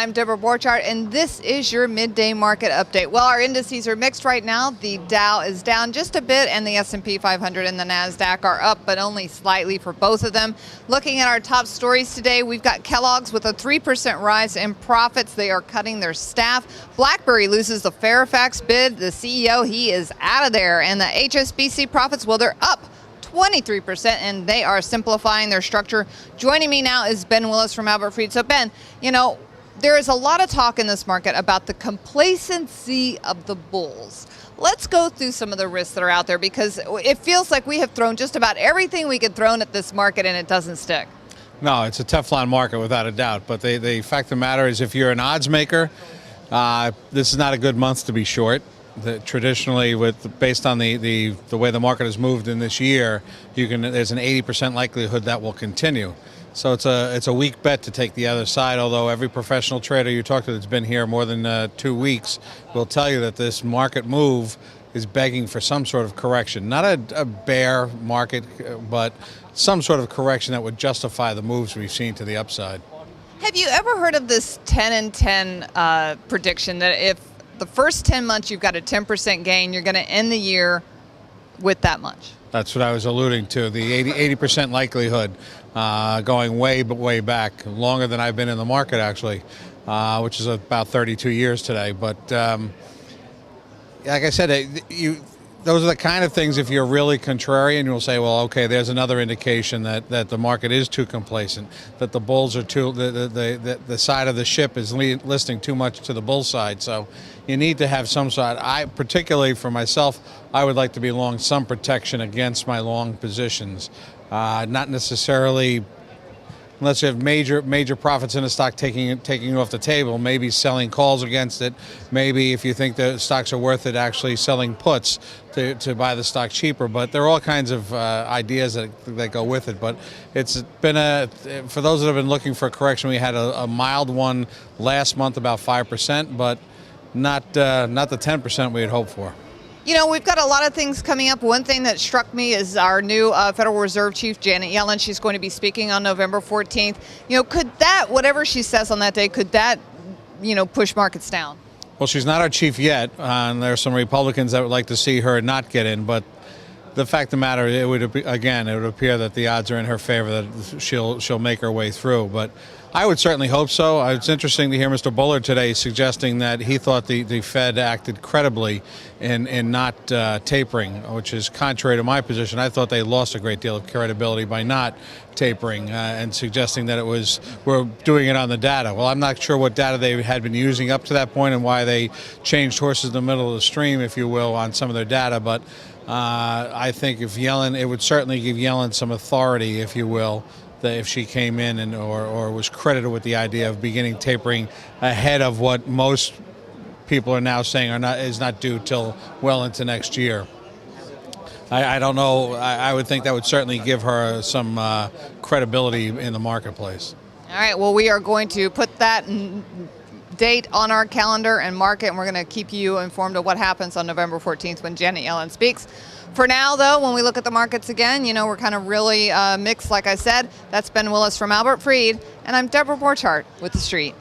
I'm Deborah Borchardt, and this is your midday market update. Well, our indices are mixed right now. The Dow is down just a bit, and the S&P 500 and the NASDAQ are up, but only slightly for both of them. Looking at our top stories today, we've got Kellogg's with a 3% rise in profits. They are cutting their staff. BlackBerry loses the Fairfax bid. The CEO, he is out of there. And the HSBC profits, well, they're up 23%, and they are simplifying their structure. Joining me now is Ben Willis from Albert Fried. So Ben, you know, there is a lot of talk in this market about the complacency of the bulls. Let's go through some of the risks that are out there, because it feels like we have thrown just about everything we could throw at this market and it doesn't stick. No, it's a Teflon market without a doubt. But the fact of the matter is, if you're an odds maker, this is not a good month to be short. Traditionally, based on the way the market has moved in this year, there's an 80% likelihood that will continue. So it's a weak bet to take the other side. Although every professional trader you talk to that's been here more than 2 weeks will tell you that this market move is begging for some sort of correction. Not a bear market, but some sort of correction that would justify the moves we've seen to the upside. Have you ever heard of this 10 and 10 prediction, that if the first 10 months you've got a 10% gain, you're going to end the year with that much? That's what I was alluding to, the 80% likelihood, going way back, longer than I've been in the market, actually, which is about 32 years today. But like I said, those are the kind of things, if you're really contrarian, you'll say, well, okay, there's another indication that the market is too complacent, that the bulls are the side of the ship is listing too much to the bull side. So you need to have some side. Particularly for myself, I would like to be long some protection against my long positions. Not necessarily, unless you have major profits in a stock taking it off the table, maybe selling calls against it. Maybe if you think the stocks are worth it, actually selling puts to buy the stock cheaper. But there are all kinds of ideas that go with it. But it's been for those that have been looking for a correction, we had a mild one last month, about 5%, but not the 10% we had hoped for. You know, we've got a lot of things coming up. One thing that struck me is our new Federal Reserve Chief, Janet Yellen. She's going to be speaking on November 14th. You know, could that, whatever she says on that day, could that, push markets down? Well, she's not our chief yet, and there are some Republicans that would like to see her not get in. But the fact of the matter, it would appear that the odds are in her favor that she'll make her way through. But I would certainly hope so. It's interesting to hear Mr. Bullard today suggesting that he thought the Fed acted credibly in not tapering, which is contrary to my position. I thought they lost a great deal of credibility by not tapering and suggesting that we're doing it on the data. Well, I'm not sure what data they had been using up to that point and why they changed horses in the middle of the stream, if you will, on some of their data. But I think it would certainly give Yellen some authority, if you will, that if she came in or was credited with the idea of beginning tapering ahead of what most people are now saying is not due till well into next year. I don't know. I would think that would certainly give her some credibility in the marketplace. All right. Well, we are going to put that date on our calendar and mark it, and we're going to keep you informed of what happens on November 14th when Janet Yellen speaks. For now, though, when we look at the markets again, we're kind of really mixed, like I said. That's Ben Willis from Albert Fried, and I'm Deborah Borchardt with TheStreet.